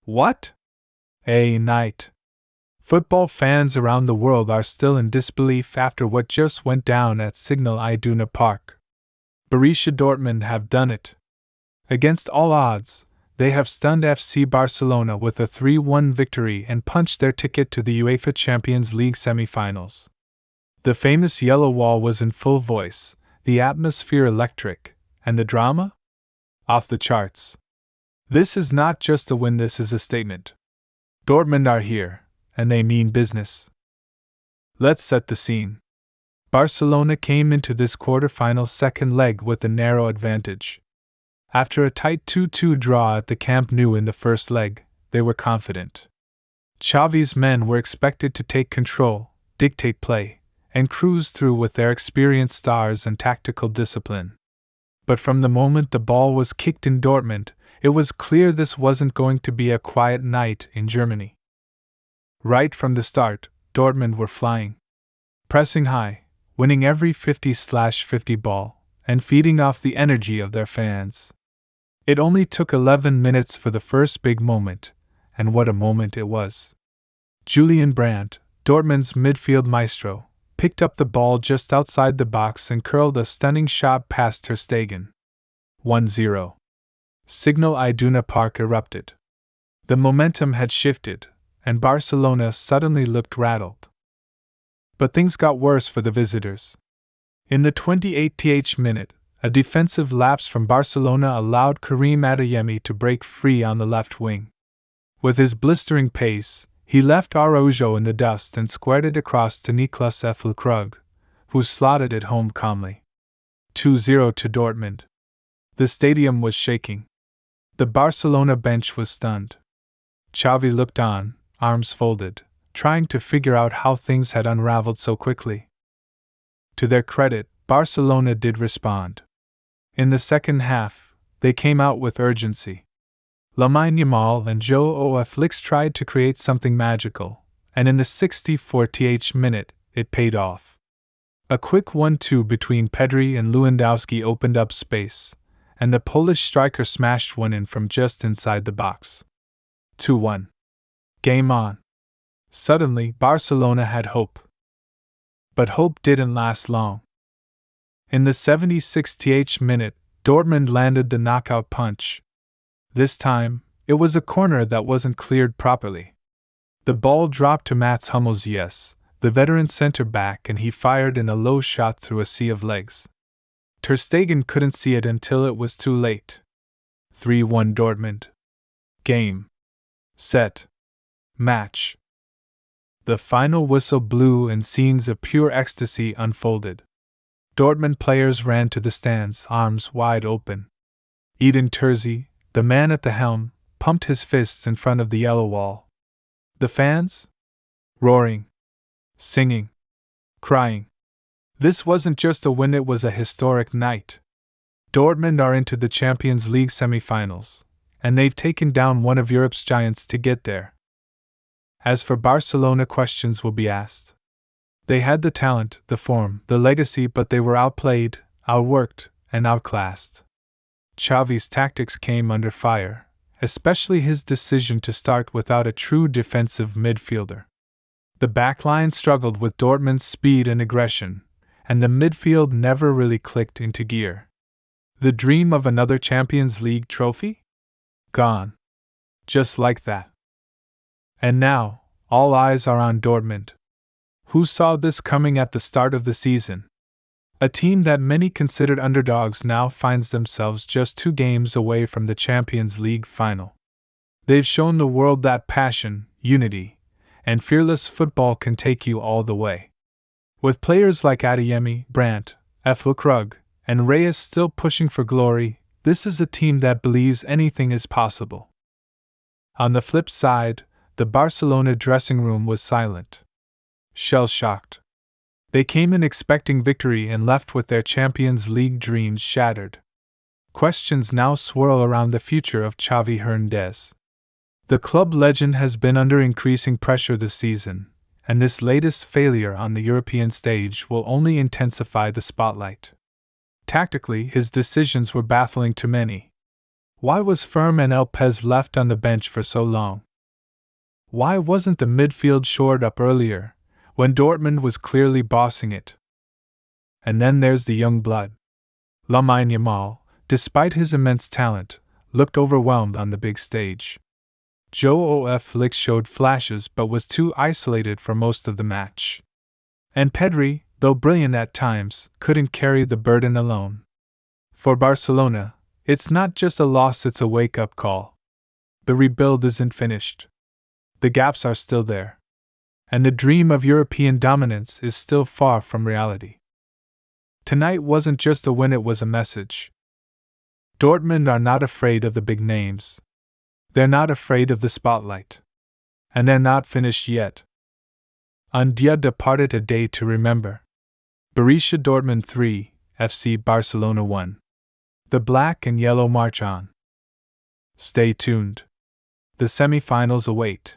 What? A night. Football fans around the world are still in disbelief after what just went down at Signal Iduna Park. Borussia Dortmund have done it. Against all odds, they have stunned FC Barcelona with a 3-1 victory and punched their ticket to the UEFA Champions League semifinals. The famous yellow wall was in full voice, the atmosphere electric, and the drama? Off the charts. This is not just a win, this is a statement. Dortmund are here, and they mean business. Let's set the scene. Barcelona came into this quarter-final second leg with a narrow advantage. After a tight 2-2 draw at the Camp Nou in the first leg, they were confident. Xavi's men were expected to take control, dictate play, and cruise through with their experienced stars and tactical discipline. But from the moment the ball was kicked in Dortmund, it was clear this wasn't going to be a quiet night in Germany. Right from the start, Dortmund were flying. Pressing high, winning every 50/50 ball, and feeding off the energy of their fans. It only took 11 minutes for the first big moment, and what a moment it was. Julian Brandt, Dortmund's midfield maestro, picked up the ball just outside the box and curled a stunning shot past Ter Stegen. 1-0. Signal Iduna Park erupted. The momentum had shifted, and Barcelona suddenly looked rattled. But things got worse for the visitors. In the 28th minute, a defensive lapse from Barcelona allowed Karim Adeyemi to break free on the left wing. With his blistering pace, he left Araujo in the dust and squared it across to Niklas Füllkrug, who slotted it home calmly. 2-0 to Dortmund. The stadium was shaking. The Barcelona bench was stunned. Xavi looked on, arms folded, trying to figure out how things had unraveled so quickly. To their credit, Barcelona did respond. In the second half, they came out with urgency. Lamine Yamal and Joao Felix tried to create something magical, and in the 64th minute, it paid off. A quick 1-2 between Pedri and Lewandowski opened up space, and the Polish striker smashed one in from just inside the box. 2-1. Game on. Suddenly, Barcelona had hope. But hope didn't last long. In the 76th minute, Dortmund landed the knockout punch. This time, it was a corner that wasn't cleared properly. The ball dropped to Mats Hummels, the veteran centre-back, and he fired in a low shot through a sea of legs. Ter Stegen couldn't see it until it was too late. 3-1 Dortmund. Game. Set. Match. The final whistle blew and scenes of pure ecstasy unfolded. Dortmund players ran to the stands, arms wide open. Edin Terzi, the man at the helm, pumped his fists in front of the yellow wall. The fans? Roaring. Singing. Crying. This wasn't just a win, it was a historic night. Dortmund are into the Champions League semifinals, and they've taken down one of Europe's giants to get there. As for Barcelona, questions will be asked. They had the talent, the form, the legacy, but they were outplayed, outworked, and outclassed. Xavi's tactics came under fire, especially his decision to start without a true defensive midfielder. The backline struggled with Dortmund's speed and aggression, and the midfield never really clicked into gear. The dream of another Champions League trophy? Gone. Just like that. And now, all eyes are on Dortmund. Who saw this coming at the start of the season? A team that many considered underdogs now finds themselves just 2 games away from the Champions League final. They've shown the world that passion, unity, and fearless football can take you all the way. With players like Adeyemi, Brandt, Füllkrug, and Reyes still pushing for glory, this is a team that believes anything is possible. On the flip side, the Barcelona dressing room was silent. Shell-shocked. They came in expecting victory and left with their Champions League dreams shattered. Questions now swirl around the future of Xavi Hernandez. The club legend has been under increasing pressure this season, and this latest failure on the European stage will only intensify the spotlight. Tactically, his decisions were baffling to many. Why was Firm and Lopez left on the bench for so long? Why wasn't the midfield shored up earlier, when Dortmund was clearly bossing it? And then there's the young blood. Lamine Yamal, despite his immense talent, looked overwhelmed on the big stage. Joao Felix showed flashes but was too isolated for most of the match. And Pedri, though brilliant at times, couldn't carry the burden alone. For Barcelona, it's not just a loss, it's a wake-up call. The rebuild isn't finished. The gaps are still there. And the dream of European dominance is still far from reality. Tonight wasn't just a win, it was a message. Dortmund are not afraid of the big names. They're not afraid of the spotlight. And they're not finished yet. Un Dia De Partit, a day to remember. Borussia Dortmund 3, FC Barcelona 1. The black and yellow march on. Stay tuned. The semifinals await.